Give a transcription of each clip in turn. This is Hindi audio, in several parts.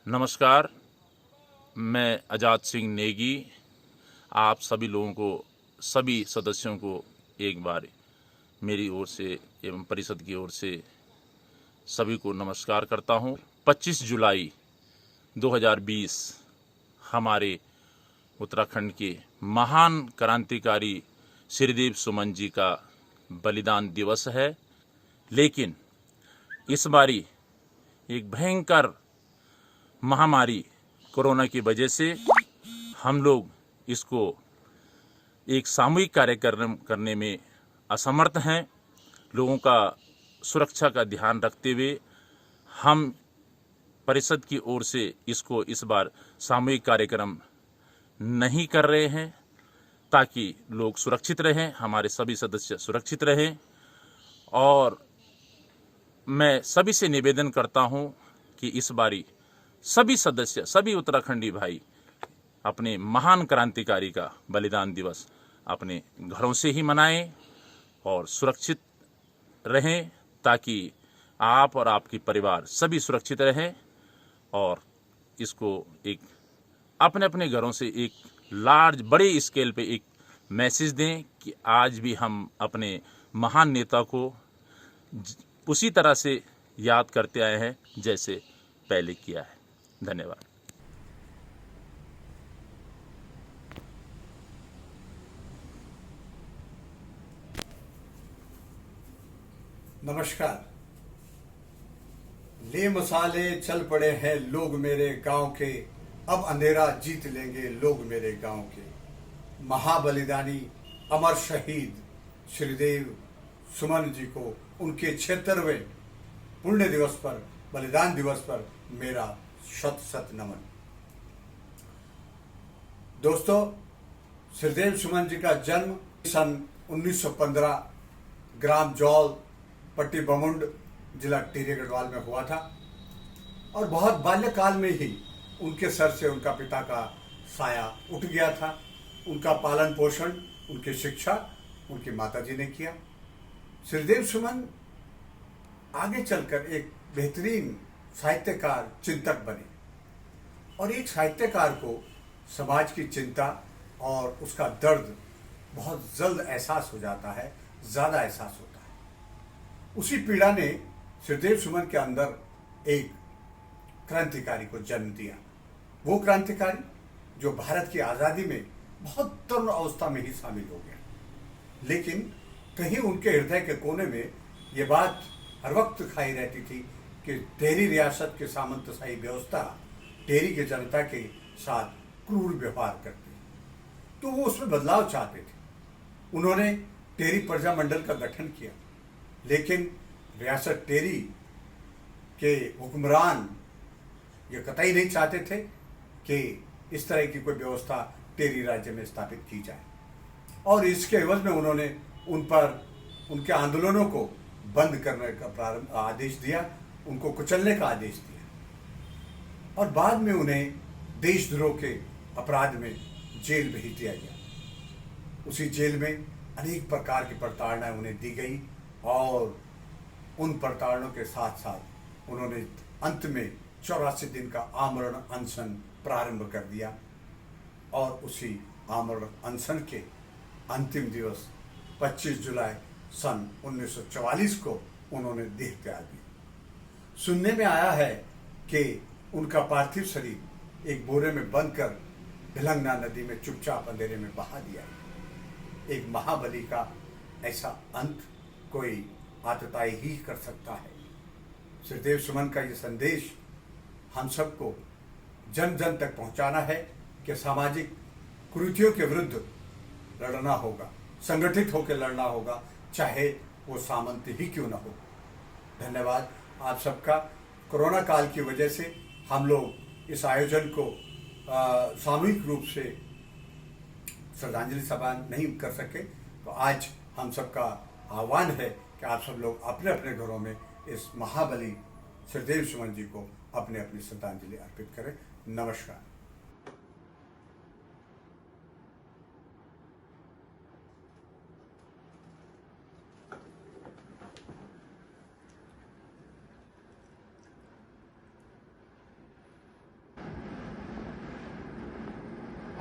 नमस्कार। मैं आज़ाद सिंह नेगी आप सभी लोगों को, सभी सदस्यों को एक बार मेरी ओर से एवं परिषद की ओर से सभी को नमस्कार करता हूं। 25 जुलाई 2020 हमारे उत्तराखंड के महान क्रांतिकारी श्रीदेव सुमन जी का बलिदान दिवस है। लेकिन इस बारी एक भयंकर महामारी कोरोना की वजह से हम लोग इसको एक सामूहिक कार्यक्रम करने में असमर्थ हैं। लोगों का सुरक्षा का ध्यान रखते हुए हम परिषद की ओर से इसको इस बार सामूहिक कार्यक्रम नहीं कर रहे हैं, ताकि लोग सुरक्षित रहें, हमारे सभी सदस्य सुरक्षित रहें। और मैं सभी से निवेदन करता हूं कि इस बारी सभी सदस्य, सभी उत्तराखंडी भाई अपने महान क्रांतिकारी का बलिदान दिवस अपने घरों से ही मनाएं और सुरक्षित रहें, ताकि आप और आपकी परिवार सभी सुरक्षित रहें। और इसको एक अपने अपने घरों से एक बड़े स्केल पे एक मैसेज दें कि आज भी हम अपने महान नेता को उसी तरह से याद करते आए हैं जैसे पहले किया है। धन्यवाद। नमस्कार। ले मसाले चल पड़े हैं लोग मेरे गांव के, अब अंधेरा जीत लेंगे लोग मेरे गांव के। महाबलिदानी अमर शहीद श्रीदेव सुमन जी को उनके 76वें पुण्य दिवस पर, बलिदान दिवस पर मेरा शत शत नमन। दोस्तों, श्रीदेव सुमन जी का जन्म सन 1915 ग्राम जौल, पट्टी बमुंड, जिला टिहरी गढ़वाल में हुआ था। और बहुत बाल्यकाल में ही उनके सर से उनका पिता का साया उठ गया था। उनका पालन पोषण, उनकी शिक्षा उनकी माताजी ने किया। श्रीदेव सुमन आगे चलकर एक बेहतरीन साहित्यकार, चिंतक बने। और एक साहित्यकार को समाज की चिंता और उसका दर्द बहुत जल्द एहसास हो जाता है, ज़्यादा एहसास होता है। उसी पीड़ा ने श्रीदेव सुमन के अंदर एक क्रांतिकारी को जन्म दिया। वो क्रांतिकारी जो भारत की आज़ादी में बहुत तरुण अवस्था में ही शामिल हो गया। लेकिन कहीं उनके हृदय के कोने में ये बात हर वक्त खाई रहती थी कि टेहरी रियासत के सामंतशाही व्यवस्था टेहरी के जनता के साथ क्रूर व्यवहार करती, तो वो उसमें बदलाव चाहते थे। उन्होंने टेहरी प्रजा मंडल का गठन किया, लेकिन रियासत टेहरी के हुक्मरान ये कतई नहीं चाहते थे कि इस तरह की कोई व्यवस्था टेहरी राज्य में स्थापित की जाए। और इसके एवज में उन्होंने उन पर उनके आंदोलनों को बंद करने का आदेश दिया, उनको कुचलने का आदेश दिया। और बाद में उन्हें देशद्रोह के अपराध में जेल भेज दिया गया। उसी जेल में अनेक प्रकार की प्रताड़नाएं उन्हें दी गई और उन प्रताड़नों के साथ साथ उन्होंने अंत में 84 दिन का आमरण अनशन प्रारंभ कर दिया। और उसी आमरण अनशन के अंतिम दिवस 25 जुलाई सन 1944 को उन्होंने देह त्याग दी। सुनने में आया है कि उनका पार्थिव शरीर एक बोरे में बंद कर भिलंगना नदी में चुपचाप अंधेरे में बहा दिया। एक महाबली का ऐसा अंत कोई आतताई ही कर सकता है। श्रीदेव सुमन का ये संदेश हम सबको जन जन तक पहुंचाना है कि सामाजिक कुरीतियों के विरुद्ध लड़ना होगा, संगठित होकर लड़ना होगा, चाहे वो सामंत ही क्यों ना हो। धन्यवाद आप सबका। कोरोना काल की वजह से हम लोग इस आयोजन को सामूहिक रूप से श्रद्धांजलि सभा नहीं कर सके, तो आज हम सबका आह्वान है कि आप सब लोग अपने अपने घरों में इस महाबली श्रीदेव सुमन जी को अपने अपनी श्रद्धांजलि अर्पित करें। नमस्कार।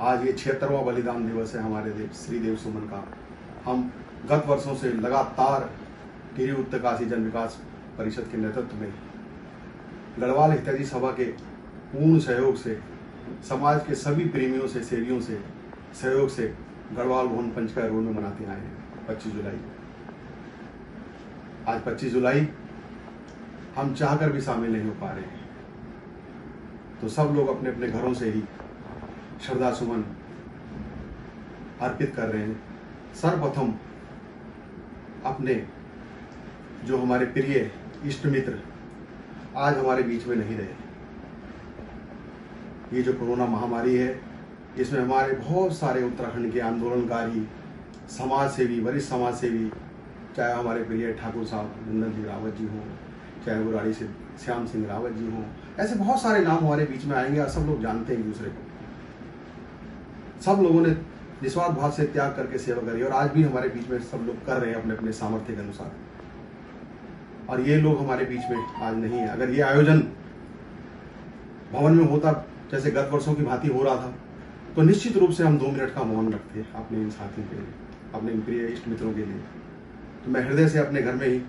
आज ये 76वां बलिदान दिवस है हमारे श्रीदेव सुमन का। हम गत वर्षों से लगातार टिहरी उत्तरकाशी जन विकास परिषद के नेतृत्व में गढ़वाल हितैषी सभा के पूर्ण सहयोग से, समाज के सभी प्रेमियों से, सेवियों से सहयोग से गढ़वाल भवन पंचका रोड में मनाते आए हैं 25 जुलाई। आज 25 जुलाई हम चाहकर भी शामिल नहीं हो पा रहे हैं, तो सब लोग अपने अपने घरों से ही श्रद्धा सुमन अर्पित कर रहे हैं। सर्वप्रथम अपने जो हमारे प्रिय इष्ट मित्र आज हमारे बीच में नहीं रहे। ये जो कोरोना महामारी है, इसमें हमारे बहुत सारे उत्तराखंड के आंदोलनकारी, समाज सेवी, वरिष्ठ समाज सेवी, चाहे हमारे प्रिय ठाकुर साहब नंदन सिंह रावत जी हों, चाहे बुराड़ी से श्याम सिंह रावत जी हों, ऐसे बहुत सारे नाम हमारे बीच में आएंगे और सब लोग जानते हैं एक दूसरे को। सब लोगों ने निस्वार्थ भाव से त्याग करके सेवा करी और आज भी हमारे बीच में सब लोग कर रहे हैं अपने अपने सामर्थ्य के अनुसार। और ये लोग हमारे बीच में आज नहीं है। अगर ये आयोजन भवन में होता जैसे गत वर्षों की भांति हो रहा था, तो निश्चित रूप से हम 2 मिनट का मौन रखते अपने इन साथियों के लिए, अपने इन प्रिय इष्ट मित्रों के लिए। तो मैं हृदय से अपने घर में ही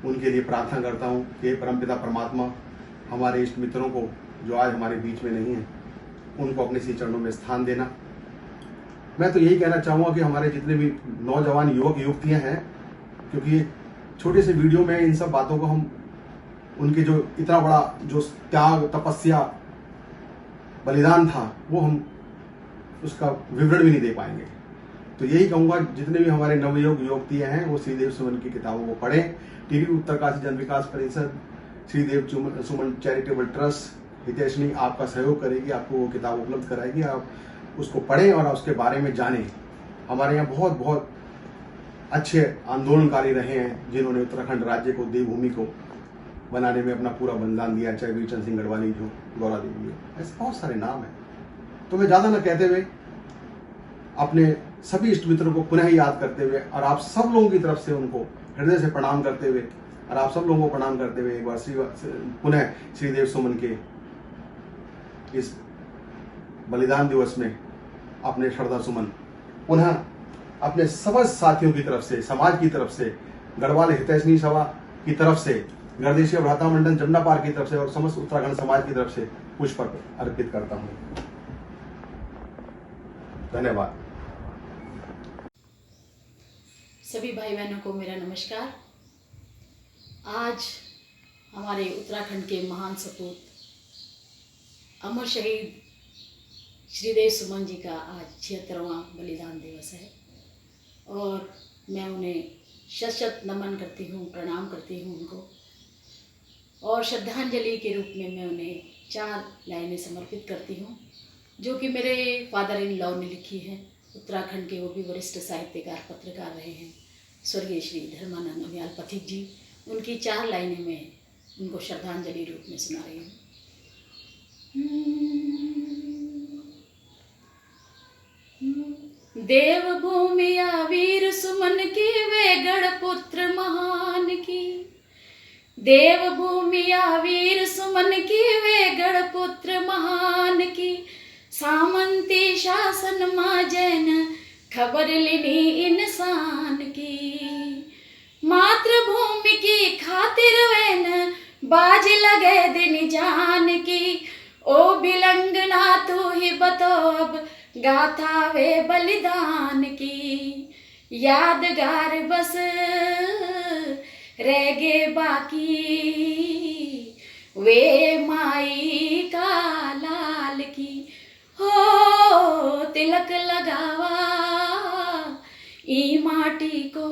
उनके लिए प्रार्थना करता हूँ कि परमपिता परमात्मा हमारे इष्ट मित्रों को जो आज हमारे बीच में नहीं है, उनको अपने श्री चरणों में स्थान देना। मैं तो यही कहना चाहूँगा कि हमारे जितने भी नौजवान युवक युवतियाँ हैं, क्योंकि ये छोटे से वीडियो में इन सब बातों को हम उनके जो इतना बड़ा जो त्याग, तपस्या, बलिदान था, वो हम उसका विवरण भी नहीं दे पाएंगे। तो यही कहूँगा, जितने भी हमारे नवयुवक युवतियाँ हैं वो श्रीदेव सुमन की किताबों को पढ़ें। टिहरी उत्तरकाशी जन विकास परिषद, श्रीदेव सुमन चैरिटेबल ट्रस्ट हितैषणी आपका सहयोग करेगी, आपको वो किताब उपलब्ध कराएगी। आप उसको पढ़ें और उसके बारे में जानें। हमारे यहाँ बहुत बहुत अच्छे आंदोलनकारी रहे हैं जिन्होंने उत्तराखंड राज्य को, देवभूमि को बनाने में अपना पूरा बलिदान दिया, चाहे वीरचंद सिंह गढ़वाली हो, गौरा देवी हो, ऐसे बहुत सारे नाम हैं। तो मैं ज़्यादा न कहते हुए अपने सभी इष्ट मित्रों को पुनः याद करते हुए और आप सब लोगों की तरफ से उनको हृदय से प्रणाम करते हुए और आप सब लोगों को प्रणाम करते हुए एक बार पुनः श्रीदेव सुमन के इस बलिदान दिवस में अपने श्रद्धा सुमन पुनः अपने सब साथियों की तरफ से, समाज की तरफ से, गढ़वाल हितैषणी सभा की तरफ से, गर्देशीय भ्राता मंडल जमुना पार की तरफ से और समस्त उत्तराखंड समाज की तरफ से पुष्प अर्पित करता हूँ। धन्यवाद। सभी भाई बहनों को मेरा नमस्कार। आज हमारे उत्तराखंड के महान सपूत अमर शहीद श्रीदेव सुमन जी का आज 76वां बलिदान दिवस है और मैं उन्हें शत शत नमन करती हूँ, प्रणाम करती हूँ उनको। और श्रद्धांजलि के रूप में मैं उन्हें 4 लाइनें समर्पित करती हूँ, जो कि मेरे फादर इन लॉ ने लिखी है। उत्तराखंड के वो भी वरिष्ठ साहित्यकार, पत्रकार रहे हैं, स्वर्गीय श्री धर्मानंद उनियाल पथिक जी। उनकी 4 लाइनें मैं उनको श्रद्धांजलि रूप में सुना रही हूँ। देवभूमि वीर सुमन की, वे गढ़ पुत्र महान की। देवभूमि वीर सुमन की, वे गढ़ पुत्र महान की। सामंती शासन मां जैन, खबर लेनी इंसान की। मातृभूमि की खातिर वैन, बाज लगे दिन जान की। ओ बिलंगना तू ही बतो अब, गाथा वे बलिदान की। यादगार बस रह गे बाकी, वे माई का लाल की। हो तिलक लगावा ई माटी को,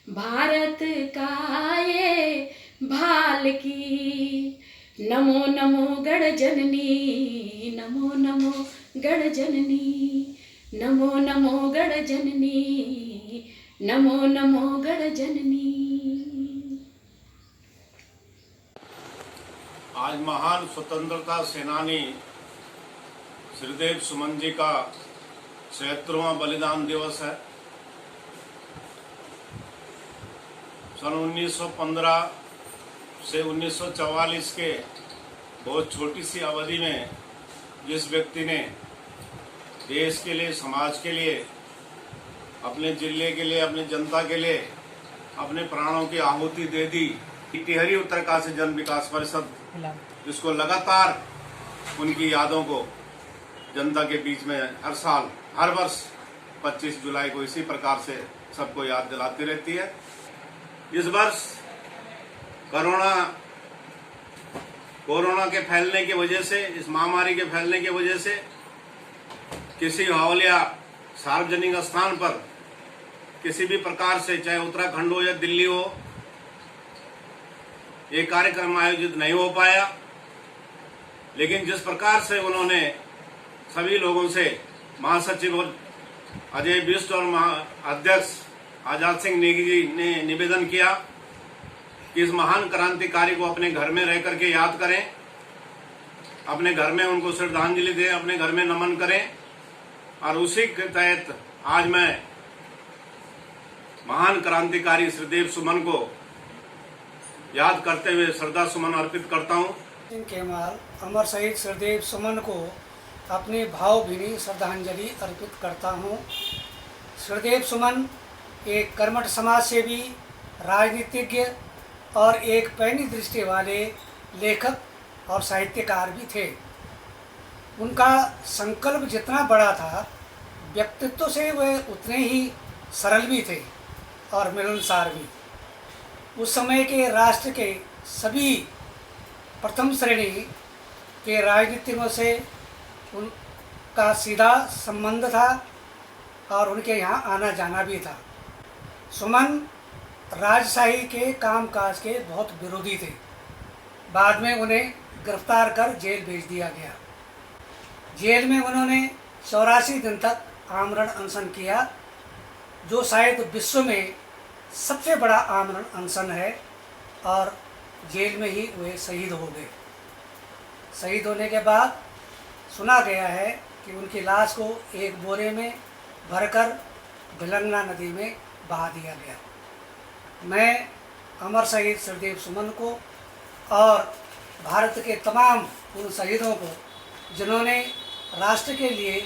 भारत का ये भाल की। नमो नमो गढ़ जननी, नमो नमो गढ़ जननी। नमो नमो गढ़ जननी, नमो नमो गढ़ जननी। आज महान स्वतंत्रता सेनानी श्रीदेव सुमन जी का 76वां बलिदान दिवस है। सन 1915 से 1944 के बहुत छोटी सी अवधि में जिस व्यक्ति ने देश के लिए, समाज के लिए, अपने जिले के लिए, अपनी जनता के लिए अपने प्राणों की आहुति दे दी। टिहरी उत्तरकाशी जन विकास परिषद जिसको लगातार उनकी यादों को जनता के बीच में हर साल, हर वर्ष 25 जुलाई को इसी प्रकार से सबको याद दिलाती रहती है। इस वर्ष कोरोना के फैलने की वजह से, इस महामारी के फैलने की वजह से किसी हॉल या सार्वजनिक स्थान पर किसी भी प्रकार से, चाहे उत्तराखंड हो या दिल्ली हो, ये कार्यक्रम आयोजित नहीं हो पाया। लेकिन जिस प्रकार से उन्होंने सभी लोगों से, महासचिव अजय बिष्ट और अध्यक्ष आजाद सिंह नेगी जी ने निवेदन किया कि इस महान क्रांतिकारी को अपने घर में रह करके याद करें, अपने घर में उनको श्रद्धांजलि दें, अपने घर में नमन करें। और उसी के तहत आज मैं महान क्रांतिकारी श्रीदेव सुमन को याद करते हुए श्रद्धा सुमन अर्पित करता हूं। केमाल अमर शहीद श्रीदेव सुमन को अपनी भावभीनी श्रद्धांजलि अर्पित करता हूं। श्रीदेव सुमन एक कर्मठ समाज सेवी, राजनीतिज्ञ और एक पैनी दृष्टि वाले लेखक और साहित्यकार भी थे। उनका संकल्प जितना बड़ा था, व्यक्तित्व से वे उतने ही सरल भी थे और मिलनसार भी। उस समय के राष्ट्र के सभी प्रथम श्रेणी के राजनीतिज्ञों से उनका सीधा संबंध था और उनके यहाँ आना जाना भी था। सुमन राजशाही के कामकाज के बहुत विरोधी थे। बाद में उन्हें गिरफ्तार कर जेल भेज दिया गया। जेल में उन्होंने 84 दिन तक आमरण अनशन किया, जो शायद विश्व में सबसे बड़ा आमरण अनशन है, और जेल में ही वे शहीद हो गए। शहीद होने के बाद सुना गया है कि उनकी लाश को एक बोरे में भरकर भिलंगना नदी में बहा दिया गया। मैं अमर शहीद श्रीदेव सुमन को और भारत के तमाम उन शहीदों को जिन्होंने राष्ट्र के लिए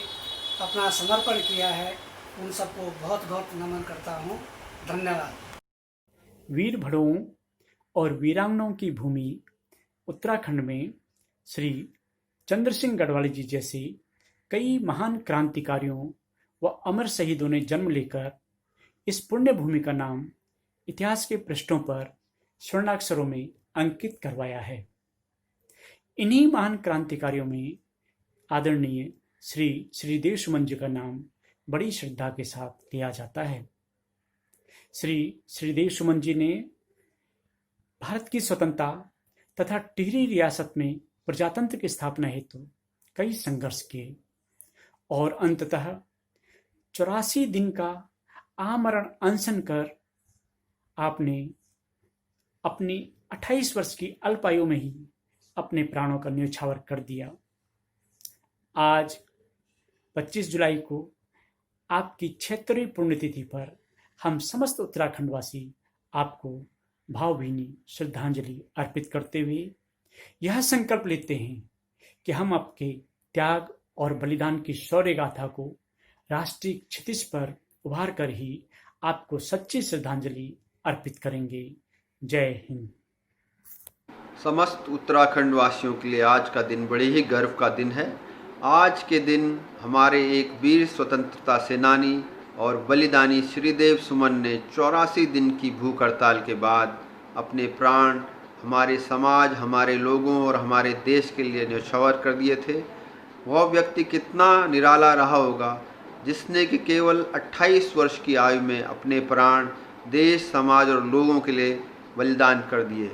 अपना समर्पण किया है, उन सबको बहुत बहुत नमन करता हूँ। धन्यवाद। वीर भड़ों और वीरांगनाओं की भूमि उत्तराखंड में श्री चंद्र सिंह गढ़वाली जी जैसे कई महान क्रांतिकारियों व अमर शहीदों ने जन्म लेकर इस पुण्य भूमि का नाम इतिहास के पृष्ठों पर स्वर्णाक्षरों में अंकित करवाया है। इन्हीं महान क्रांतिकारियों में आदरणीय श्री श्रीदेव सुमन जी का नाम बड़ी श्रद्धा के साथ लिया जाता है। श्री श्रीदेव सुमन जी ने भारत की स्वतंत्रता तथा टिहरी रियासत में प्रजातंत्र की स्थापना हेतु कई संघर्ष किए और अंततः 84 दिन का आमरण अनशन कर आपने अपनी 28 वर्ष की अल्प आयु में ही अपने प्राणों का न्यौछावर कर दिया। आज 25 जुलाई को आपकी 76वीं पुण्यतिथि पर हम समस्त उत्तराखंडवासी आपको भावभीनी श्रद्धांजलि अर्पित करते हुए यह संकल्प लेते हैं कि हम आपके त्याग और बलिदान की शौर्य गाथा को राष्ट्रीय क्षितिज पर उभार कर ही आपको सच्ची श्रद्धांजलि अर्पित करेंगे। जय हिंद। समस्त उत्तराखंड वासियों के लिए आज का दिन बड़े ही गर्व का दिन है। आज के दिन हमारे एक वीर स्वतंत्रता सेनानी और बलिदानी श्रीदेव सुमन ने 84 दिन की भूख हड़ताल के बाद अपने प्राण हमारे समाज, हमारे लोगों और हमारे देश के लिए न्यौछावर कर दिए थे। वह व्यक्ति कितना निराला रहा होगा जिसने कि केवल 28 वर्ष की आयु में अपने प्राण देश, समाज और लोगों के लिए बलिदान कर दिए।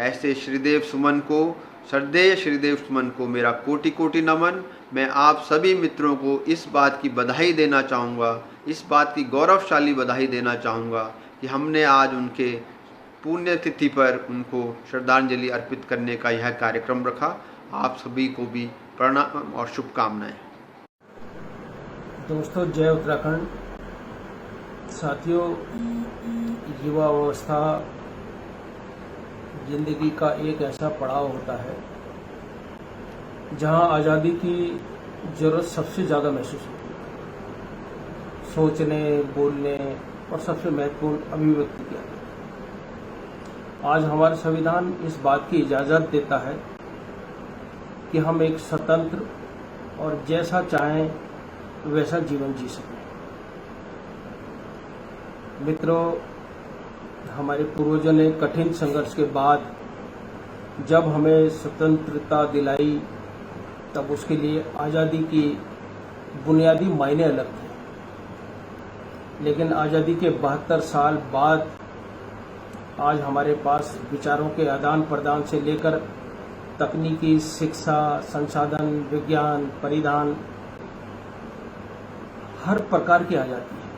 ऐसे श्रीदेव सुमन को, श्रद्धेय श्रीदेव सुमन को मेरा कोटि कोटि नमन। मैं आप सभी मित्रों को इस बात की बधाई देना चाहूँगा, इस बात की गौरवशाली बधाई देना चाहूँगा कि हमने आज उनके पुण्यतिथि पर उनको श्रद्धांजलि अर्पित करने का यह कार्यक्रम रखा। आप सभी को भी प्रणाम और शुभकामनाएं। दोस्तों, जय उत्तराखंड। साथियों, युवा अवस्था जिंदगी का एक ऐसा पड़ाव होता है जहां आज़ादी की ज़रूरत सबसे ज़्यादा महसूस होती है। सोचने, बोलने और सबसे महत्वपूर्ण अभिव्यक्ति किया गया। आज हमारा संविधान इस बात की इजाज़त देता है कि हम एक स्वतंत्र और जैसा चाहें वैसा जीवन जी सकें। मित्रों, हमारे पूर्वजों ने कठिन संघर्ष के बाद जब हमें स्वतंत्रता दिलाई, तब उसके लिए आज़ादी की बुनियादी मायने अलग थे। लेकिन आज़ादी के 72 साल बाद आज हमारे पास विचारों के आदान प्रदान से लेकर तकनीकी, शिक्षा, संसाधन, विज्ञान, परिधान, हर प्रकार की आज़ादी है।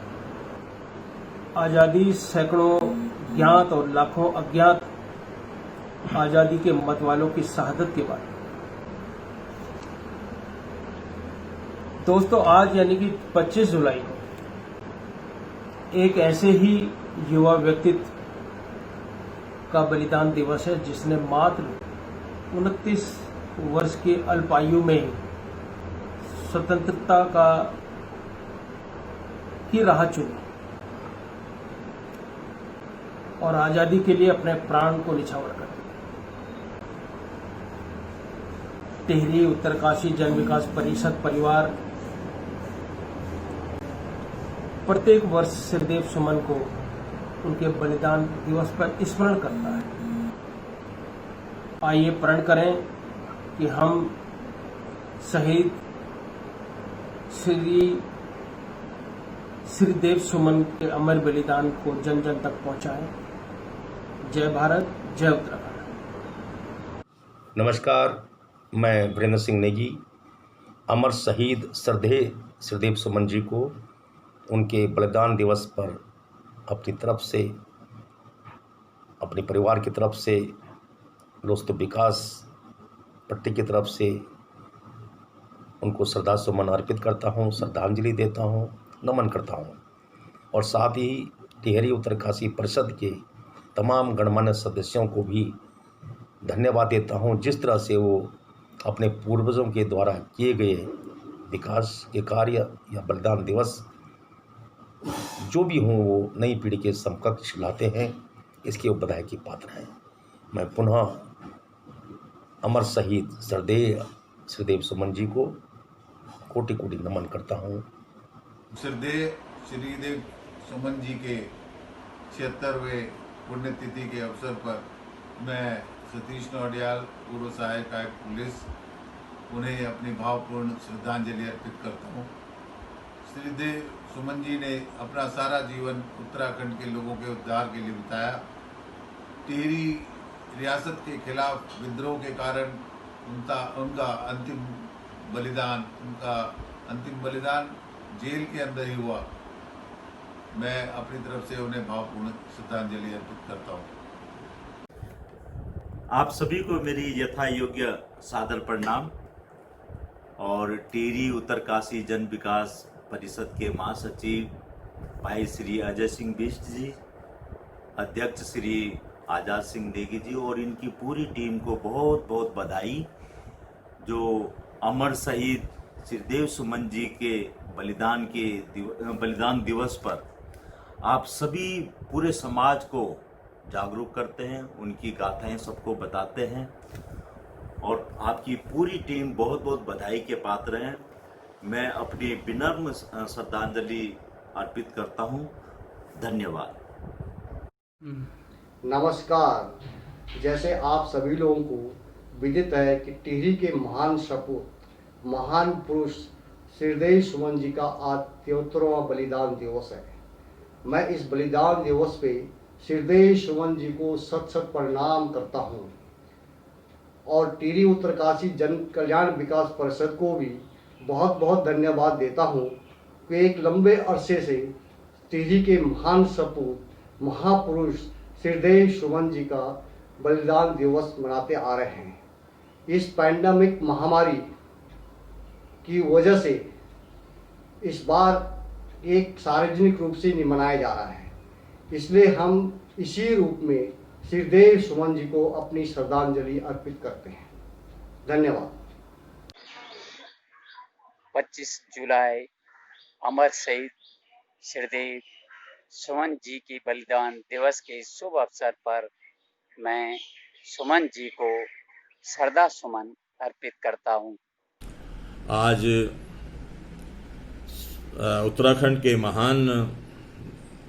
आज़ादी सैकड़ों ज्ञात और लाखों अज्ञात आज़ादी के मत वालों की शहादत के बाद। दोस्तों, आज यानी कि 25 जुलाई को एक ऐसे ही युवा व्यक्तित्व का बलिदान दिवस है जिसने मात्र 29 वर्ष की अल्पायु में स्वतंत्रता की राह चुनी और आज़ादी के लिए अपने प्राण को निछावर कर दिया। टिहरी उत्तरकाशी जन विकास परिषद परिवार प्रत्येक वर्ष श्रीदेव सुमन को उनके बलिदान दिवस पर स्मरण करता है। आइए प्रण करें कि हम शहीद श्रीदेव सुमन के अमर बलिदान को जन जन तक पहुंचाएं। जय भारत, जय उत्तराखंड। नमस्कार, मैं वीरेंद्र सिंह नेगी अमर शहीद श्रद्धेय श्रीदेव सुमन जी को उनके बलिदान दिवस पर अपनी तरफ से, अपने परिवार की तरफ से, दोस्तों विकास पट्टी की तरफ से उनको श्रद्धा सुमन अर्पित करता हूँ, श्रद्धांजलि देता हूँ, नमन करता हूँ। और साथ ही टिहरी उत्तरकाशी परिषद के तमाम गणमान्य सदस्यों को भी धन्यवाद देता हूँ, जिस तरह से वो अपने पूर्वजों के द्वारा किए गए विकास के कार्य या बलिदान दिवस जो भी हों वो नई पीढ़ी के समकक्ष लाते हैं, इसके वो बधाई की पात्र हैं। मैं पुनः अमर शहीद श्रद्धेय श्रीदेव सुमन जी को कोटि कोटि नमन करता हूँ। श्रद्धेय श्रीदेव सुमन जी के 76वें पुण्यतिथि के अवसर पर मैं सतीश नौडियाल, पूर्व सहायक आयुक्त पुलिस, उन्हें अपनी भावपूर्ण श्रद्धांजलि अर्पित करता हूँ। श्रीदेव सुमन जी ने अपना सारा जीवन उत्तराखंड के लोगों के उद्धार के लिए बिताया। टिहरी रियासत के खिलाफ विद्रोह के कारण उनका अंतिम बलिदान जेल के अंदर ही हुआ। मैं अपनी तरफ से उन्हें भावपूर्ण श्रद्धांजलि अर्पित करता हूँ। आप सभी को मेरी यथा योग्य सादर प्रणाम। और टिहरी उत्तरकाशी जन विकास परिषद के महासचिव भाई श्री अजय सिंह बिष्ट जी, अध्यक्ष श्री आजाद सिंह नेगी जी और इनकी पूरी टीम को बहुत बहुत बधाई, जो अमर शहीद श्रीदेव सुमन जी के बलिदान दिवस पर आप सभी पूरे समाज को जागरूक करते हैं, उनकी गाथाएं सबको बताते हैं और आपकी पूरी टीम बहुत बहुत बधाई के पात्र हैं। मैं अपनी विनम्र श्रद्धांजलि अर्पित करता हूं। धन्यवाद। नमस्कार। जैसे आप सभी लोगों को विदित है कि टिहरी के महान सपूत, महान पुरुष श्रीदेव सुमन जी का आज 73वां बलिदान दिवस है। मैं इस बलिदान दिवस पे श्रीदेव सुमन जी को सत सत प्रणाम करता हूँ और टिहरी उत्तरकाशी जन कल्याण विकास परिषद को भी बहुत बहुत धन्यवाद देता हूँ कि एक लंबे अरसे से टिहरी के महान सपूत, महापुरुष श्रीदेव सुमन जी का बलिदान दिवस मनाते आ रहे हैं। इस पैंडेमिक महामारी की वजह से इस बार एक सार्वजनिक रूप से नहीं मनाया जा रहा है, इसलिए हम इसी रूप में श्रीदेव सुमन जी को अपनी श्रद्धांजलि अर्पित करते हैं। धन्यवाद। 25 जुलाई अमर शहीद श्रीदेव सुमन जी की बलिदान दिवस के शुभ अवसर पर मैं सुमन जी को श्रद्धा सुमन अर्पित करता हूँ। आज उत्तराखंड के महान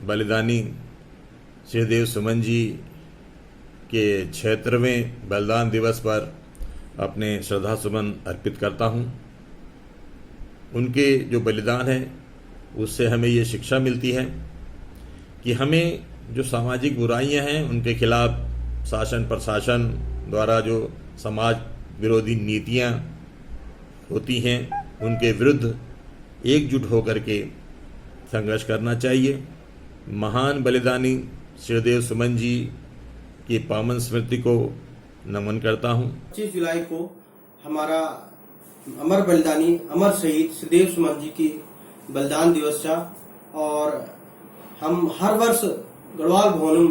बलिदानी श्रीदेव सुमन जी के 76वें बलिदान दिवस पर अपने श्रद्धा सुमन अर्पित करता हूँ। उनके जो बलिदान है उससे हमें ये शिक्षा मिलती है कि हमें जो सामाजिक बुराइयां हैं उनके खिलाफ शासन प्रशासन द्वारा जो समाज विरोधी नीतियां होती हैं उनके विरुद्ध एकजुट होकर के संघर्ष करना चाहिए। महान बलिदानी श्रीदेव सुमन जी की पावन स्मृति को नमन करता हूँ। 25 जुलाई को हमारा अमर बलिदानी अमर शहीद श्रीदेव सुमन जी की बलिदान दिवस था और हम हर वर्ष गढ़वाल भवनम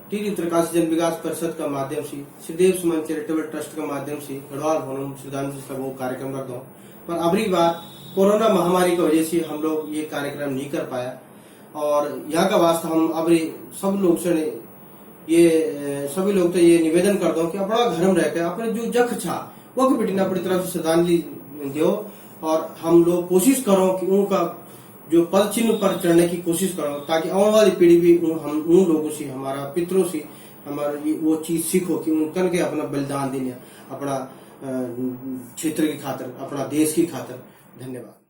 टीरी उत्तरकाशी जन विकास परिषद का माध्यम से श्रीदेव सुमन चैरिटेबल ट्रस्ट का माध्यम से गढ़वाल भवनम श्रद्धांजलि सभा कार्यक्रम रखता हूँ। पर अबरी बार कोरोना महामारी की वजह से हम लोग ये कार्यक्रम नहीं कर पाया और यहाँ का वास्ता हम अबरी सब लोग से सभी लोग तो ये निवेदन करता हूँ कि अपना घर में रहकर अपने जो जख छा वो की बेटी ने अपनी तरफ से श्रद्धांजलि दो और हम लोग कोशिश करो कि उनका जो पद चिन्ह पर चढ़ने की कोशिश करो ताकि आने वाली पीढ़ी भी हम उन लोगों से हमारा पितरों से हमारी वो चीज सीखो कि उन के अपना बलिदान देने अपना क्षेत्र की खातिर अपना देश की खातिर। धन्यवाद।